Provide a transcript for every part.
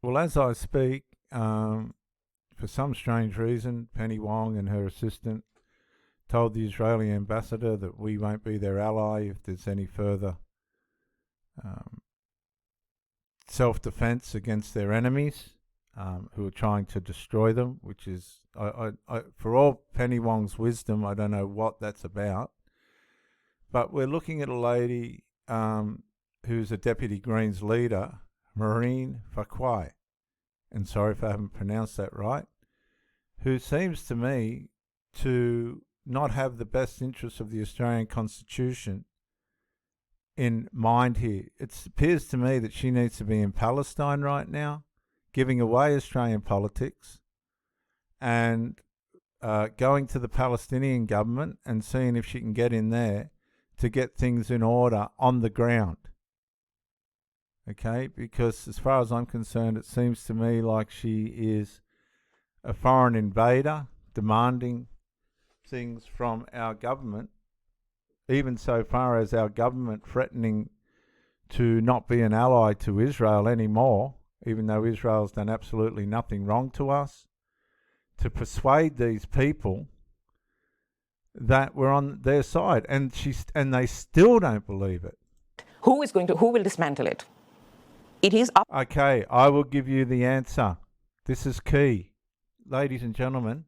Well, as I speak, for some strange reason, Penny Wong and her assistant told the Israeli ambassador that we won't be their ally if there's any further um, self-defense against their enemies who are trying to destroy them, which is, for all Penny Wong's wisdom, I don't know what that's about. But we're looking at a lady who's a Deputy Greens leader, Maureen Fakwai, and sorry if I haven't pronounced that right, who seems to me to not have the best interests of the Australian Constitution in mind here. It appears to me that she needs to be in Palestine right now, giving away Australian politics and going to the Palestinian government and seeing if she can get in there to get things in order on the ground. Okay, because as far as I'm concerned, it seems to me like she is a foreign invader demanding things from our government, even so far as our government threatening to not be an ally to Israel anymore, even though Israel's done absolutely nothing wrong to us, to persuade these people that we're on their side, and they still don't believe it. Who will dismantle it? It is up. Okay, I will give you the answer. This is key. Ladies and gentlemen,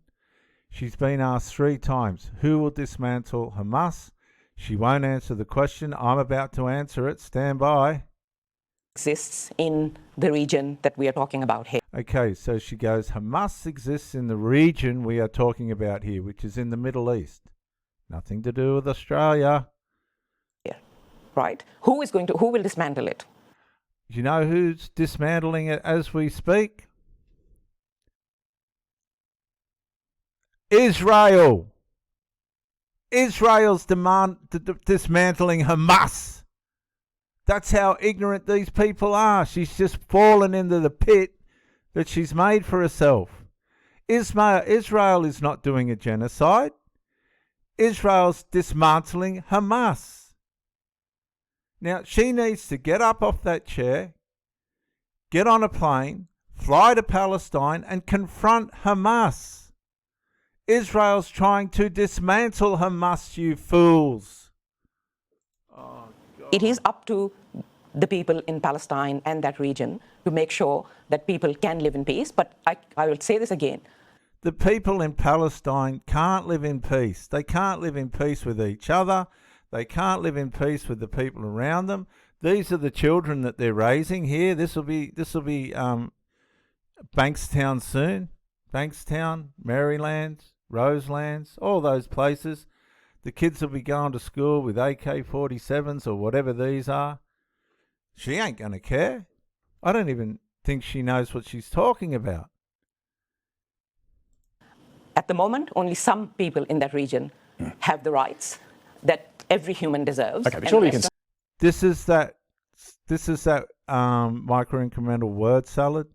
she's been asked 3 times, who will dismantle Hamas? She won't answer the question. I'm about to answer it. Stand by. Exists in the region that we are talking about here. Okay, so she goes, Hamas exists in the region we are talking about here, which is in the Middle East. Nothing to do with Australia. Yeah. Right? Who will dismantle it? Do you know who's dismantling it as we speak? Israel. Israel's dismantling Hamas. That's how ignorant these people are. She's just fallen into the pit that she's made for herself. Israel is not doing a genocide. Israel's dismantling Hamas. Now, she needs to get up off that chair, get on a plane, fly to Palestine and confront Hamas. Israel's trying to dismantle Hamas, you fools. Oh, God. It is up to the people in Palestine and that region to make sure that people can live in peace. But I will say this again. The people in Palestine can't live in peace. They can't live in peace with each other. They can't live in peace with the people around them. These are the children that they're raising here. This will be Bankstown soon. Bankstown, Maryland, Roselands, all those places. The kids will be going to school with AK-47s or whatever these are. She ain't going to care. I don't even think she knows what she's talking about. At the moment, only some people in that region have the rights that every human deserves. Okay, but surely you can. This is that micro-incremental word salad.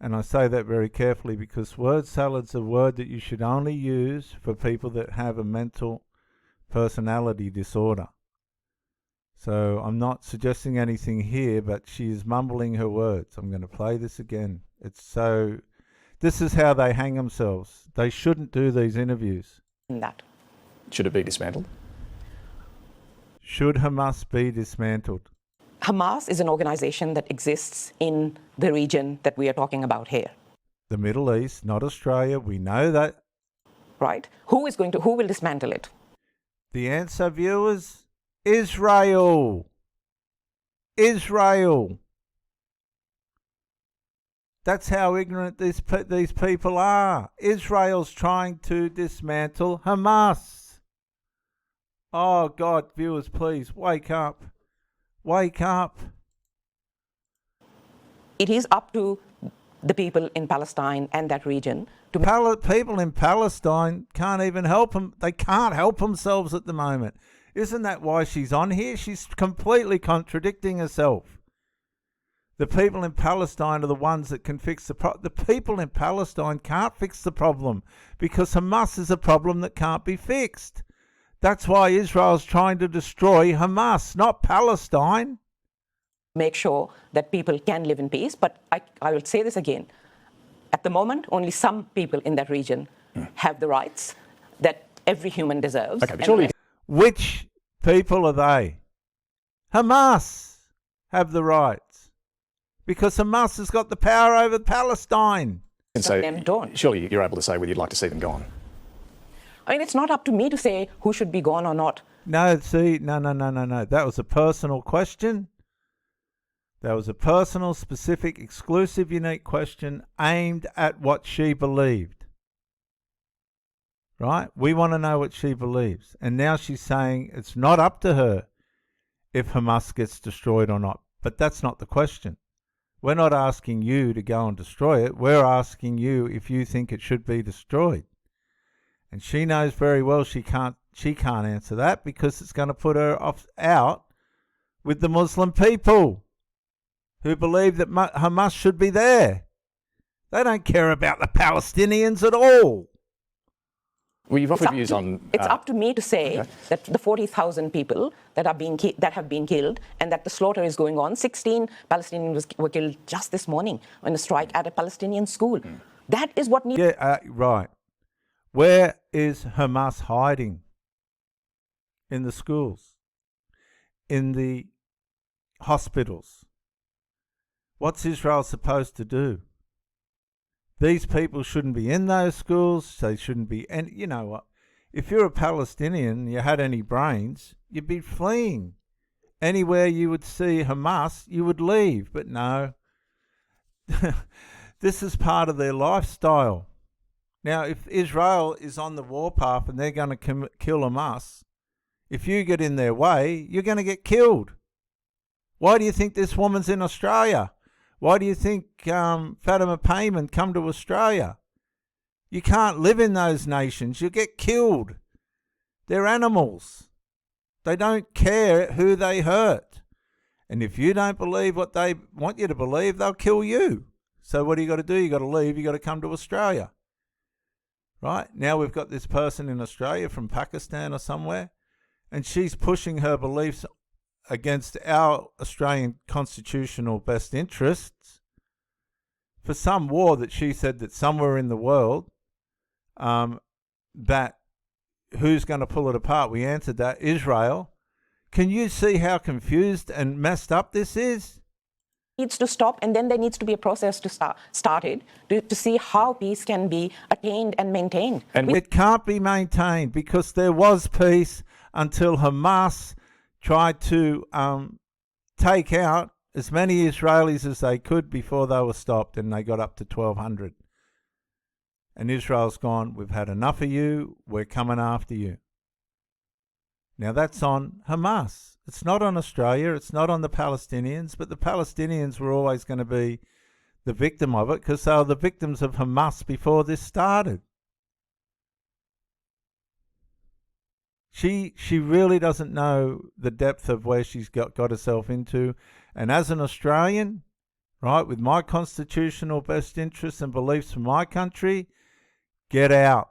And I say that very carefully because word salad's a word that you should only use for people that have a mental personality disorder. So I'm not suggesting anything here, but she is mumbling her words. I'm going to play this again. This is how they hang themselves. They shouldn't do these interviews. Should it be dismantled? Should Hamas be dismantled? Hamas is an organization that exists in the region that we are talking about here. The Middle East, not Australia. We know that. Right? Who will dismantle it? The answer, viewers, Israel. Israel. That's how ignorant these people are. Israel's trying to dismantle Hamas. Oh, God, viewers, please, wake up. Wake up. It is up to the people in Palestine and that region to... People in Palestine can't even help them. They can't help themselves at the moment. Isn't that why she's on here? She's completely contradicting herself. The people in Palestine are the ones that can fix the problem. The people in Palestine can't fix the problem because Hamas is a problem that can't be fixed. That's why Israel's trying to destroy Hamas, not Palestine. make sure that people can live in peace. But I will say this again. At the moment, only some people in that region have the rights that every human deserves. Okay, but surely Which people are they? Hamas have the rights because Hamas has got the power over Palestine. you can say, them don't. surely you're able to say whether you'd like to see them gone. I mean, it's not up to me to say who should be gone or not. No, see, no. That was a personal question. That was a personal, specific, exclusive, unique question aimed at what she believed. Right? We want to know what she believes. And now she's saying it's not up to her if Hamas gets destroyed or not. But that's not the question. We're not asking you to go and destroy it. We're asking you if you think it should be destroyed. And she knows very well she can't answer that because it's going to put her out with the Muslim people who believe that Hamas should be there. They don't care about the Palestinians at all. Well, you've offered views on... It's up to me to say that the 40,000 people that have been killed and that the slaughter is going on. 16 Palestinians were killed just this morning in a strike at a Palestinian school. That is what needs... Yeah, right. Where is Hamas hiding? In the schools? In the hospitals? What's Israel supposed to do? These people shouldn't be in those schools. They shouldn't be... And you know what? If you're a Palestinian, you had any brains, you'd be fleeing. Anywhere you would see Hamas, you would leave. But no. This is part of their lifestyle. Now, if Israel is on the warpath and they're going to kill Hamas, if you get in their way, you're going to get killed. Why do you think this woman's in Australia? Why do you think Fatima Payman come to Australia? You can't live in those nations. You'll get killed. They're animals. They don't care who they hurt. And if you don't believe what they want you to believe, they'll kill you. So what do you got to do? You got to leave. You got to come to Australia. Right? Now we've got this person in Australia from Pakistan or somewhere, and she's pushing her beliefs against our Australian constitutional best interests for some war that she said that somewhere in the world, that who's going to pull it apart? We answered that, Israel. Can you see how confused and messed up this is? Needs to stop, and then there needs to be a process to started to see how peace can be attained and maintained. And it can't be maintained because there was peace until Hamas tried to take out as many Israelis as they could before they were stopped, and they got up to 1,200. And Israel's gone, we've had enough of you, we're coming after you. Now that's on Hamas. It's not on Australia, it's not on the Palestinians, but the Palestinians were always going to be the victim of it because they were the victims of Hamas before this started. She really doesn't know the depth of where she's got herself into. And as an Australian, right, with my constitutional best interests and beliefs for my country, get out.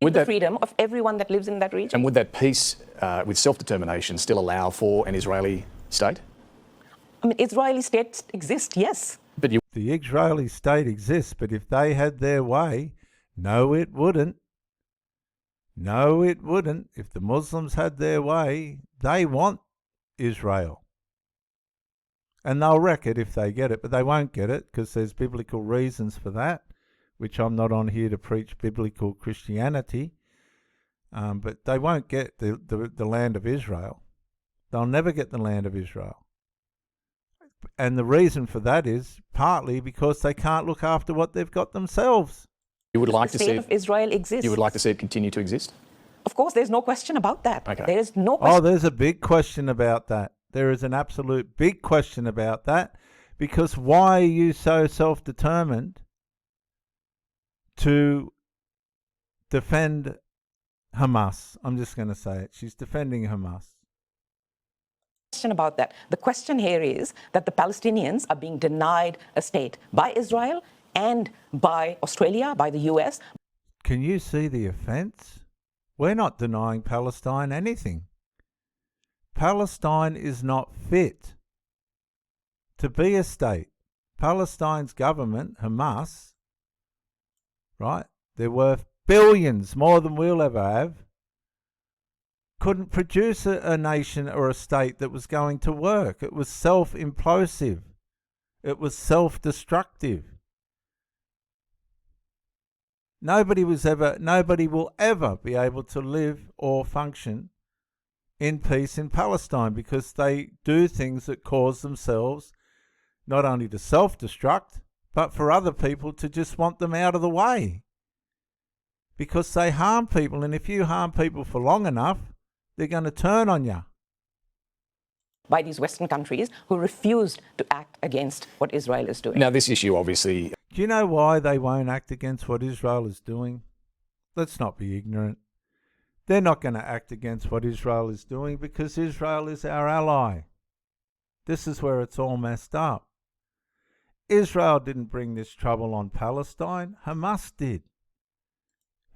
With the freedom of everyone that lives in that region. And would that peace with self-determination still allow for an Israeli state? I mean, Israeli states exist, yes. But the Israeli state exists, but if they had their way, no, it wouldn't. No, it wouldn't. If the Muslims had their way, they want Israel. And they'll wreck it if they get it, but they won't get it because there's biblical reasons for that, which I'm not on here to preach biblical Christianity. But they won't get the land of Israel. They'll never get the land of Israel. And the reason for that is partly because they can't look after what they've got themselves. you would like The to see state it, of Israel exists. you would like to see it continue to exist? Of course, there's no question about that. Okay. There is no question. Oh, there's a big question about that. There is an absolute big question about that, because why are you so self-determined to defend Hamas? I'm just going to say it. She's defending Hamas. Question about that. The question here is that the Palestinians are being denied a state by Israel and by Australia, by the US. Can you see the offence? We're not denying Palestine anything. Palestine is not fit to be a state. Palestine's government, Hamas, right, they're worth billions, more than we'll ever have, couldn't produce a nation or a state that was going to work. It was self-implosive. It was self-destructive. Nobody will ever be able to live or function in peace in Palestine because they do things that cause themselves not only to self-destruct, but for other people to just want them out of the way. Because they harm people, and if you harm people for long enough, they're going to turn on you. By these Western countries who refused to act against what Israel is doing. Now, this issue obviously... Do you know why they won't act against what Israel is doing? Let's not be ignorant. They're not going to act against what Israel is doing because Israel is our ally. This is where it's all messed up. Israel didn't bring this trouble on Palestine. Hamas did.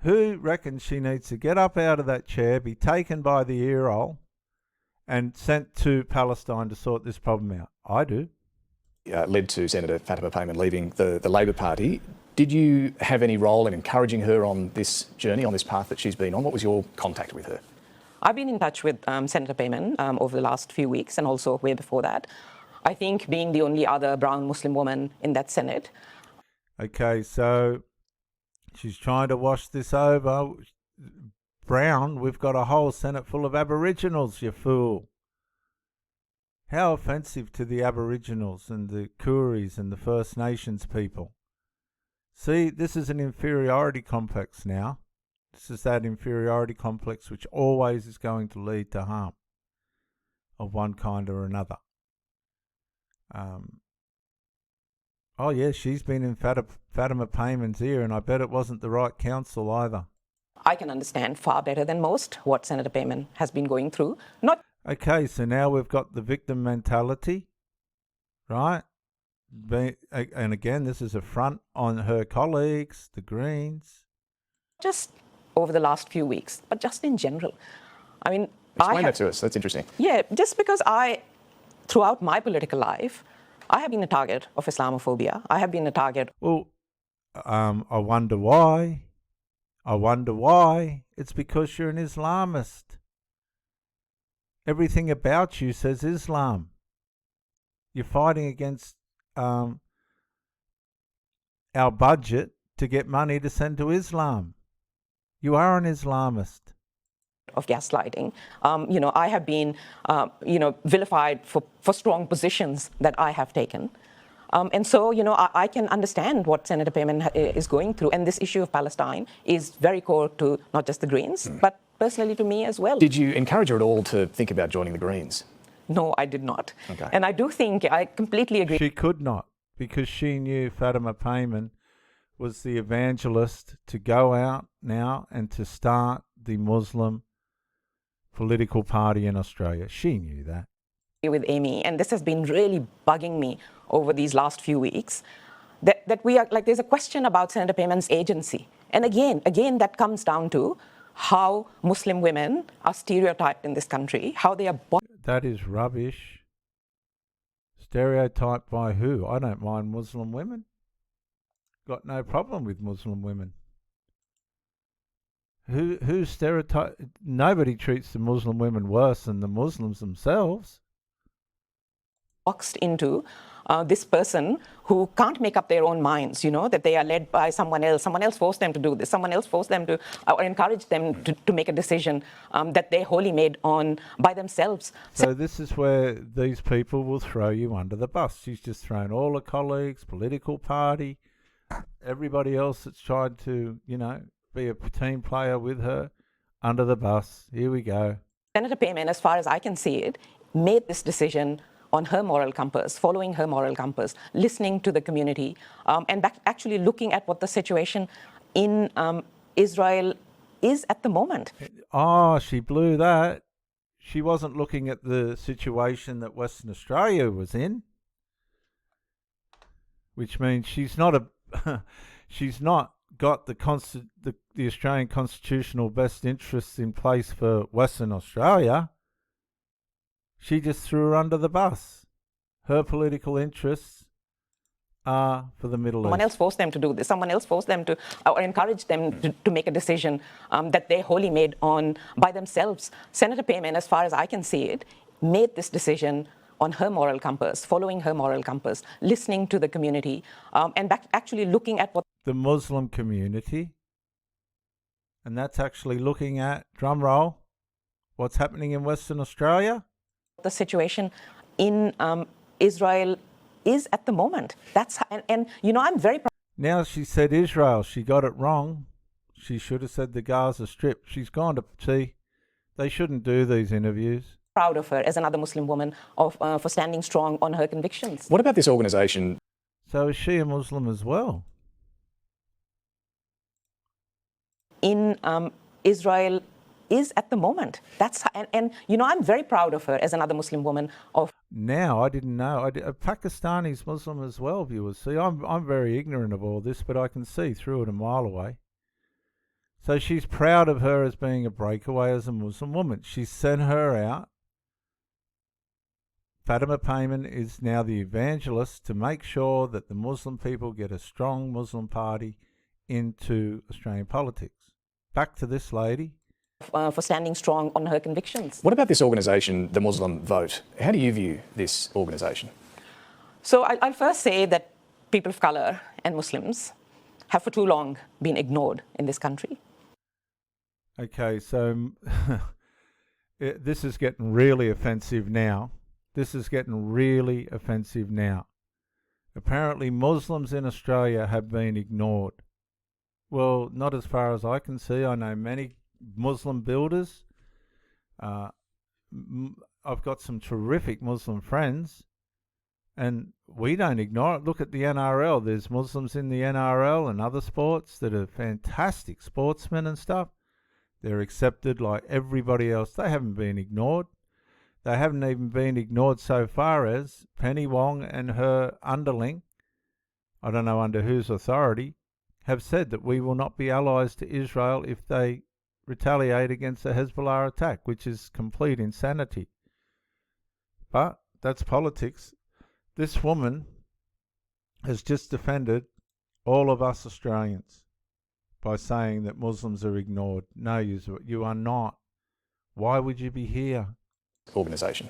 Who reckons she needs to get up out of that chair, be taken by the earhole, and sent to Palestine to sort this problem out? I do. Led to Senator Fatima Payman leaving the Labor Party. Did you have any role in encouraging her on this journey, on this path that she's been on? What was your contact with her? I've been in touch with Senator Payman over the last few weeks and also way before that. I think being the only other brown Muslim woman in that Senate. Okay, so she's trying to wash this over. Brown, we've got a whole Senate full of Aboriginals, you fool. How offensive to the Aboriginals and the Kooris and the First Nations people. See, this is an inferiority complex now. This is that inferiority complex which always is going to lead to harm of one kind or another. Oh yeah, she's been in Fatima Payman's ear, and I bet it wasn't the right counsel either. I can understand far better than most what Senator Payman has been going through. Okay, so now we've got the victim mentality, right? And again, this is a front on her colleagues, the Greens. Just over the last few weeks, but just in general. I mean, explain that to us. That's interesting. Yeah, just because throughout my political life, I have been a target of Islamophobia. I have been a target. Well, I wonder why. It's because you're an Islamist. Everything about you says Islam. You're fighting against our budget to get money to send to Islam. You are an Islamist. Of gaslighting. I have been, vilified for strong positions that I have taken. And so, I can understand what Senator Payman is going through. And this issue of Palestine is very core to not just the Greens, but personally to me as well. Did you encourage her at all to think about joining the Greens? No, I did not. Okay. And I do think, I completely agree. She could not, because she knew Fatima Payman was the evangelist to go out now and to start the Muslim political party in Australia. She knew that. With Amy, and this has been really bugging me over these last few weeks, that we are like, there's a question about Senator Payman's agency. And again, that comes down to how Muslim women are stereotyped in this country, how they are... That is rubbish. Stereotyped by who? I don't mind Muslim women. Got no problem with Muslim women. Who stereotype? Nobody treats the Muslim women worse than the Muslims themselves. Boxed into this person who can't make up their own minds, that they are led by someone else. Someone else forced them to do this. Someone else forced them to, or encouraged them to make a decision that they wholly made by themselves. So this is where these people will throw you under the bus. She's just thrown all her colleagues, political party, everybody else that's tried to, be a team player with her, under the bus. Here we go. Senator Payman, as far as I can see it, made this decision on her moral compass, following her moral compass, listening to the community, and actually looking at what the situation in Israel is at the moment. Oh, she blew that. She wasn't looking at the situation that Western Australia was in, which means she's not got the Australian constitutional best interests in place for Western Australia. She just threw her under the bus. her political interests are for the Middle Someone East. else forced them to do this. Someone else forced them to, or encouraged them to make a decision that they wholly made on by themselves. Senator Payman, as far as I can see it, made this decision on her moral compass, following her moral compass, listening to the community, and actually looking at what The Muslim community. And that's actually looking at, drum roll, what's happening in Western Australia. the situation in Israel is at the moment. That's and you know, I'm very Now she said Israel. She got it wrong. She should have said the Gaza Strip. She's gone to see. They shouldn't do these interviews. proud of her as another Muslim woman for standing strong on her convictions. What about this organisation? So is she a Muslim as well? In Israel is at the moment. That's and you know, I'm very proud of her as another Muslim woman Now, I didn't know. Pakistani's Muslim as well, viewers. See, I'm very ignorant of all this, but I can see through it a mile away. So she's proud of her as being a breakaway as a Muslim woman. She's sent her out. Fatima Payman is now the evangelist to make sure that the Muslim people get a strong Muslim party into Australian politics. Back to this lady. for standing strong on her convictions. What about this organisation, the Muslim Vote? How do you view this organisation? So I'll first say that people of colour and Muslims have for too long been ignored in this country. Okay, so this is getting really offensive now. Apparently Muslims in Australia have been ignored. Well, not as far as I can see. I know many Muslim builders. I've got some terrific Muslim friends, and we don't ignore it. Look at the NRL. There's Muslims in the NRL and other sports that are fantastic sportsmen and stuff. They're accepted like everybody else. They haven't been ignored. They haven't even been ignored so far as Penny Wong and her underling, I don't know under whose authority, have said that we will not be allies to Israel if they retaliate against the Hezbollah attack, which is complete insanity. But that's politics. This woman has just defended all of us Australians by saying that Muslims are ignored. No, you are not. Why would you be here? Organisation.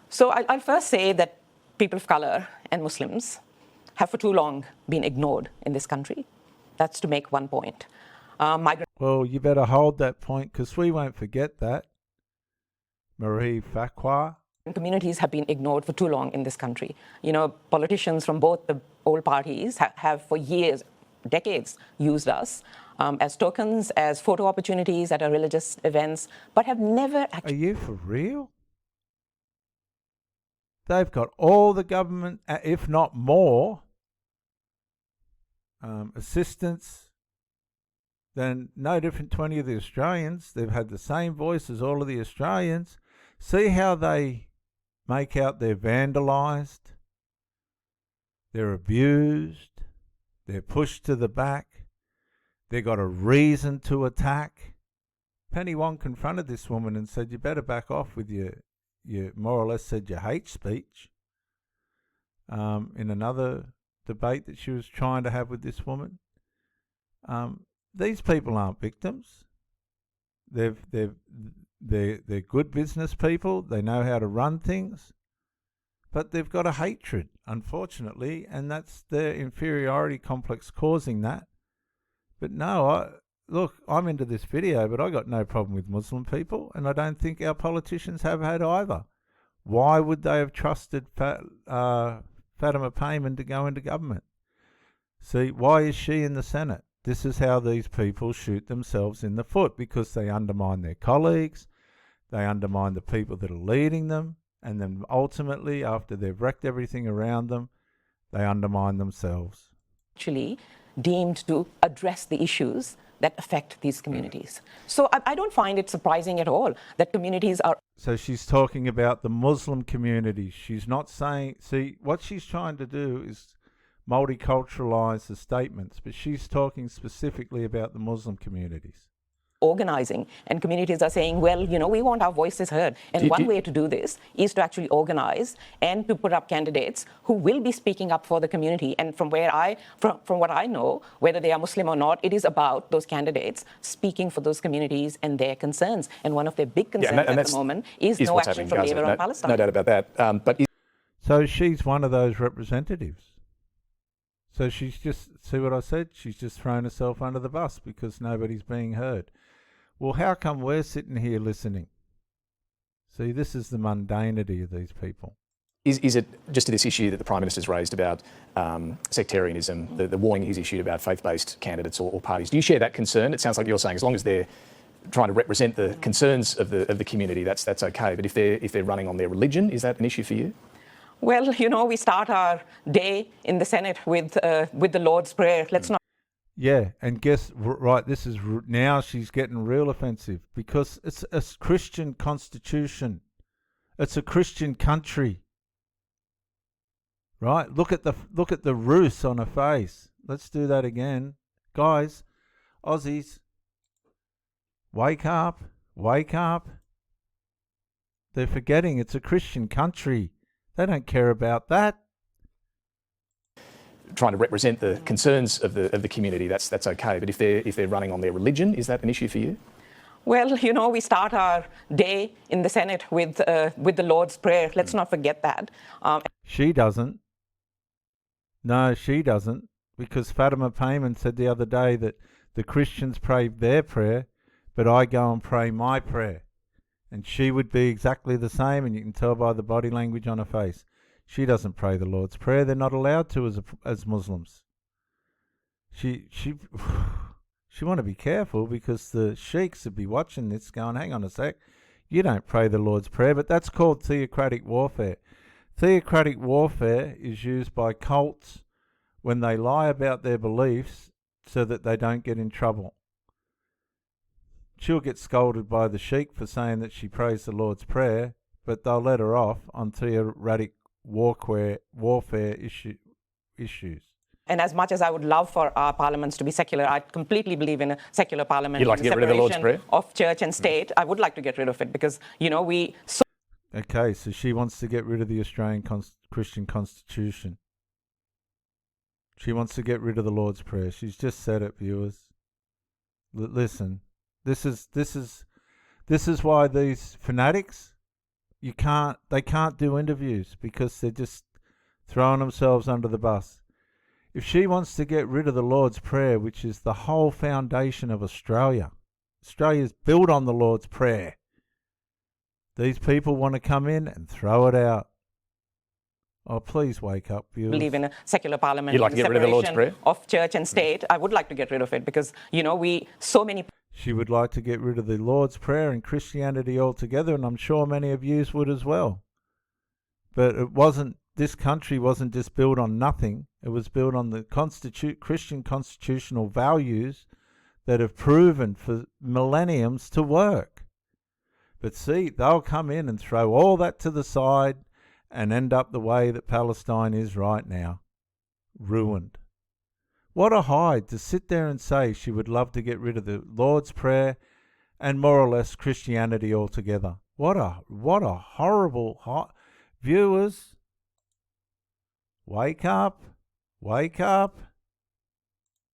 So I'll first say that people of colour and Muslims have for too long been ignored in this country. That's to make one point. Well, you better hold that point because we won't forget that. Marie Farquhar. Communities have been ignored for too long in this country. You know, politicians from both the old parties have for years, decades, used us as tokens, as photo opportunities at our religious events, but have never actually... Are you for real? They've got all the government, if not more, assistance than no different to any of the Australians. They've had the same voice as all of the Australians. See how they make out they're vandalised, they're abused, they're pushed to the back, they've got a reason to attack. Penny Wong confronted this woman and said, you better back off with your more or less said your hate speech in another debate that she was trying to have with this woman. These people aren't victims. They're good business people. They know how to run things, but they've got a hatred, unfortunately, and that's their inferiority complex causing that. But no, look, I'm into this video, but I got no problem with Muslim people, and I don't think our politicians have had either. Why would they have trusted Fatima Payman to go into government? See, why is she in the Senate? This is how these people shoot themselves in the foot, because they undermine their colleagues, they undermine the people that are leading them, and then ultimately, after they've wrecked everything around them, they undermine themselves. Actually deemed to address the issues that affect these communities. So I don't find it surprising at all that communities are... So she's talking about the Muslim community. She's not saying... See, what she's trying to do is multiculturalize the statements, but she's talking specifically about the Muslim communities. organising, and communities are saying, well, we want our voices heard. And one way to do this is to actually organise and to put up candidates who will be speaking up for the community. And from what I know, whether they are Muslim or not, it is about those candidates speaking for those communities and their concerns. And one of their big concerns at the moment is no action from Labour on Palestine. No doubt about that. So she's one of those representatives. So she's just, see what I said? She's just thrown herself under the bus because nobody's being heard. Well, how come we're sitting here listening? See, this is the mundanity of these people. Is it just to this issue that the Prime Minister's raised about sectarianism, the warning he's issued about faith-based candidates or parties? Do you share that concern? It sounds like you're saying as long as they're trying to represent the concerns of the community, that's okay. But if they're running on their religion, is that an issue for you? Well, we start our day in the Senate with the Lord's Prayer. Let's not. Yeah, and right, this is now she's getting real offensive because it's a Christian constitution. It's a Christian country. Right? Look at the ruse on her face. Let's do that again. Guys, Aussies, wake up. Wake up. They're forgetting it's a Christian country. They don't care about that. Trying to represent the concerns of the community, that's okay. But if they're running on their religion, is that an issue for you? Well, we start our day in the Senate with the Lord's Prayer. Let's not forget that. She doesn't. No, she doesn't. Because Fatima Payman said the other day that the Christians pray their prayer, but I go and pray my prayer. And she would be exactly the same, and you can tell by the body language on her face. She doesn't pray the Lord's Prayer. They're not allowed to as Muslims. She want to be careful because the sheiks would be watching this going, hang on a sec, you don't pray the Lord's Prayer, but that's called theocratic warfare. Theocratic warfare is used by cults when they lie about their beliefs so that they don't get in trouble. She'll get scolded by the sheik for saying that she prays the Lord's Prayer, but they'll let her off on theocratic warfare issues. And as much as I would love for our parliaments to be secular, I completely believe in a secular parliament. You'd like to get rid of the Lord's Prayer? Of church and state. I would like to get rid of it because, Okay, so she wants to get rid of the Australian Christian Constitution. She wants to get rid of the Lord's Prayer. She's just said it, viewers. Listen. This is why these fanatics, they can't do interviews because they're just throwing themselves under the bus. If she wants to get rid of the Lord's Prayer, which is the whole foundation of Australia, Australia's built on the Lord's Prayer. These people want to come in and throw it out. Oh, please wake up, viewers. Believe in a secular parliament. You'd like to get rid of the Lord's Prayer? Of church and state. I would like to get rid of it because, so many. She would like to get rid of the Lord's Prayer and Christianity altogether, and I'm sure many of you would as well. But this country wasn't just built on nothing. It was built on the Christian constitutional values that have proven for millenniums to work. But see, they'll come in and throw all that to the side and end up the way that Palestine is right now. Ruined. What a hide to sit there and say she would love to get rid of the Lord's Prayer and more or less Christianity altogether. What a horrible viewers. Wake up. Wake up.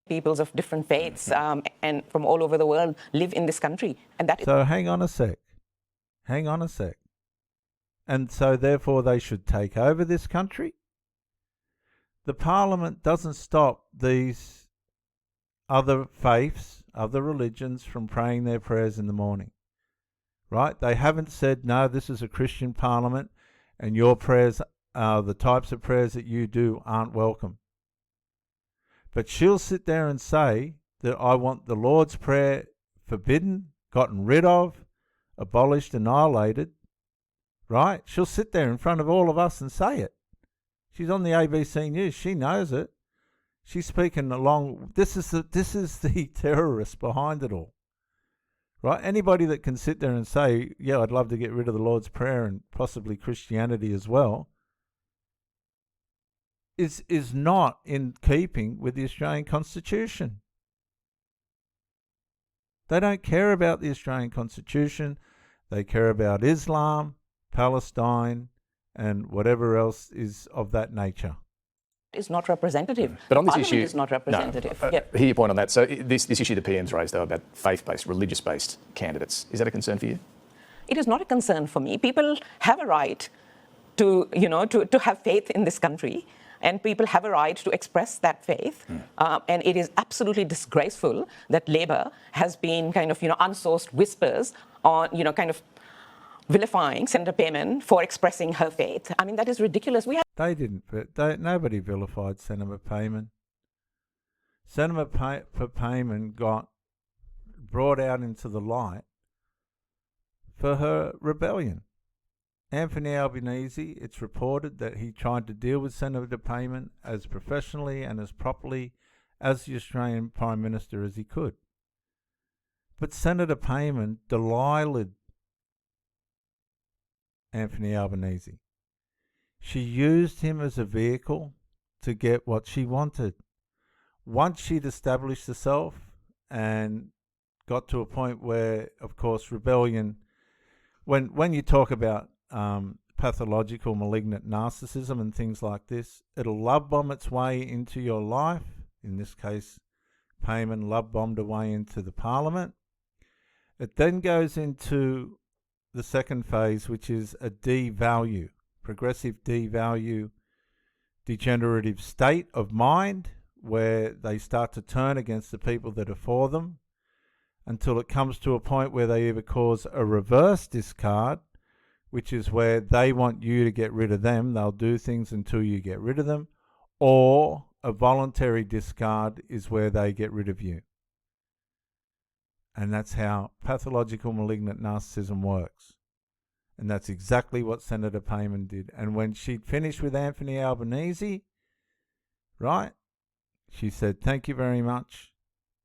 Peoples of different faiths and from all over the world live in this country. So hang on a sec. Hang on a sec. And so therefore they should take over this country? The Parliament doesn't stop these other faiths, other religions from praying their prayers in the morning. Right? They haven't said, no, this is a Christian Parliament and your prayers, the types of prayers that you do aren't welcome. But she'll sit there and say that I want the Lord's Prayer forbidden, gotten rid of, abolished, annihilated. Right? She'll sit there in front of all of us and say it. She's on the ABC News. She knows it. She's speaking along. This is the terrorist behind it all. Right? Anybody that can sit there and say, yeah, I'd love to get rid of the Lord's Prayer and possibly Christianity as well, is not in keeping with the Australian Constitution. They don't care about the Australian Constitution. They care about Islam, Palestine, and whatever else is of that nature. Is not representative. But on this Parliament issue, is not representative. I hear your point on that. So this issue the PM's raised, though, about faith-based, religious-based candidates, is that a concern for you? It is not a concern for me. People have a right to, to have faith in this country, and people have a right to express that faith. And it is absolutely disgraceful that Labor has been kind of, unsourced whispers on, kind of vilifying Senator Payman for expressing her faith. I mean, that is ridiculous. Nobody vilified Senator Payman. Senator Payman got brought out into the light for her rebellion. Anthony Albanese, it's reported that he tried to deal with Senator Payman as professionally and as properly as the Australian Prime Minister as he could. But Senator Payman delisted Anthony Albanese. She used him as a vehicle to get what she wanted. Once she'd established herself and got to a point where, of course, rebellion, when you talk about pathological malignant narcissism and things like this, it'll love bomb its way into your life. In this case, Payman love bombed her way into the parliament. It then goes into the second phase, which is a devalue, progressive devalue, degenerative state of mind, where they start to turn against the people that are for them, until it comes to a point where they either cause a reverse discard, which is where they want you to get rid of them. They'll do things until you get rid of them. Or a voluntary discard is where they get rid of you. And that's how pathological malignant narcissism works. And that's exactly what Senator Payman did. And when she'd finished with Anthony Albanese, right, she said, "Thank you very much,"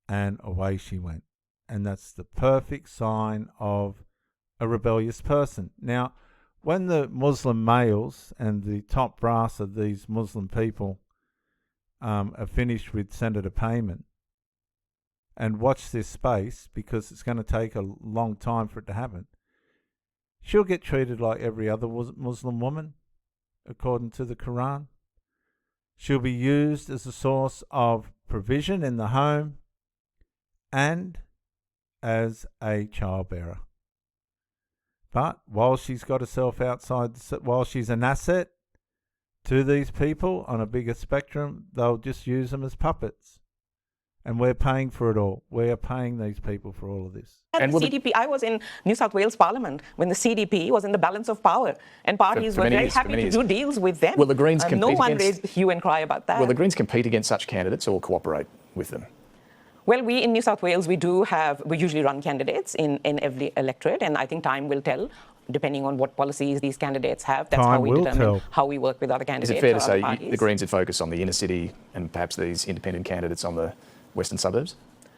and away she went. And that's the perfect sign of a rebellious person. Now, when the Muslim males and the top brass of these Muslim people are finished with Senator Payman, and watch this space, because it's going to take a long time for it to happen, she'll get treated like every other Muslim woman, according to the Quran. She'll be used as a source of provision in the home and as a childbearer. But while she's got herself outside, while she's an asset to these people on a bigger spectrum, they'll just use them as puppets. And we're paying for it all. We're paying these people for all of this. And the CDP, I was in New South Wales Parliament when the CDP was in the balance of power, and parties were very happy to do deals with them. Will the Greens compete no one raised hue and cry about that. Will the Greens compete against such candidates or cooperate with them? Well, we in New South Wales, we usually run candidates in every electorate, and I think time will tell, depending on what policies these candidates have. That's how we determine how we work with other candidates. Is it fair to say the Greens would focus on the inner city and perhaps these independent candidates on the western suburbs?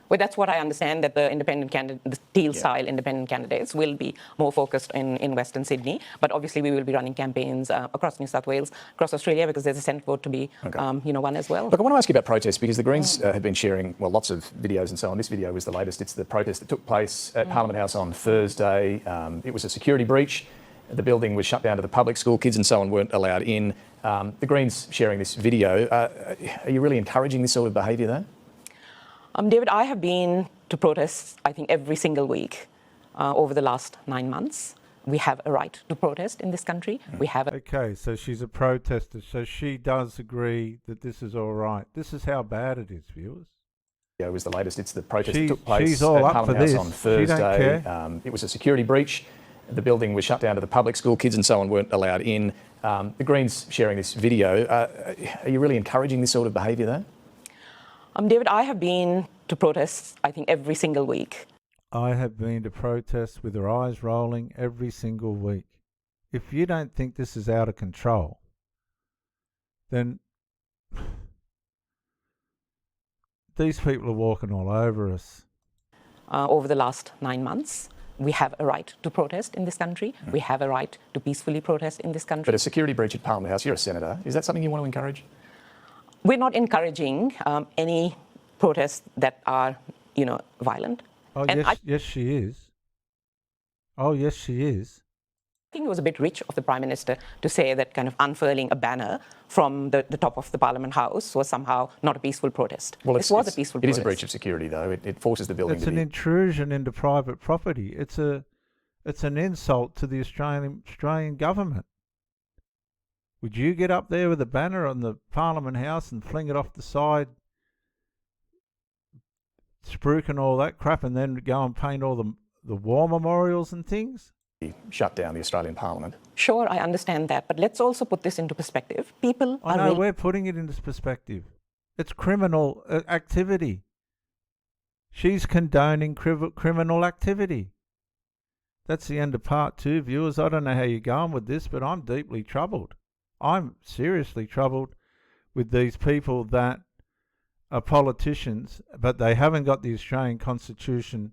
Well, that's what I understand, that the independent candidate, the Teal-style independent candidates will be more focused in Western Sydney. But obviously, we will be running campaigns across New South Wales, across Australia, because there's a Senate vote to be, won as well. Look, I want to ask you about protests, because the Greens have been sharing, lots of videos and so on. This video was the latest. It's the protest that took place at Parliament House on Thursday. It was a security breach. The building was shut down to the public. School kids and so on weren't allowed in. The Greens sharing this video. Are you really encouraging this sort of behaviour, though? David, I have been to protests, I think, every single week over the last 9 months. We have a right to protest in this country. We have Okay, so she's a protester, so she does agree that this is all right. This is how bad it is, viewers. It was the latest. It's the protest that took place she's all at up Parliament for House this. on Thursday. She don't care. It was a security breach. The building was shut down to the public. School kids and so on weren't allowed in. The Greens sharing this video. Are you really encouraging this sort of behaviour, though? David, I have been to protests, I think, every single week. I have been to protests with her eyes rolling every single week. If you don't think this is out of control, then these people are walking all over us. Over the last 9 months, we have a right to protest in this country. We have a right to peacefully protest in this country. But a security breach at Parliament House, you're a senator. Is that something you want to encourage? We're not encouraging any protests that are, violent. Oh, And yes, yes, she is. Oh, yes, she is. I think it was a bit rich of the Prime Minister to say that kind of unfurling a banner from the top of the Parliament House was somehow not a peaceful protest. Well, this was a peaceful protest. It is a breach of security, though. It forces the building It's to an be... intrusion into private property. It's an insult to the Australian government. Would you get up there with a banner on the Parliament House and fling it off the side, spruik and all that crap, and then go and paint all the war memorials and things? shut down the Australian Parliament. Sure, I understand that, but let's also put this into perspective. People I are know, really... we're putting it into perspective. It's criminal activity. She's condoning criminal activity. That's the end of part 2, viewers. I don't know how you're going with this, but I'm deeply troubled. I'm seriously troubled with these people that are politicians, but they haven't got the Australian constitutional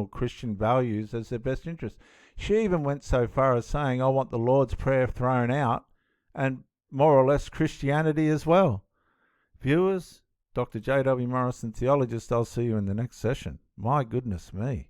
Christian values as their best interest. She even went so far as saying, I want the Lord's Prayer thrown out, and more or less Christianity as well. Viewers, Dr. J.W. Morrison, theologist, I'll see you in the next session. My goodness me.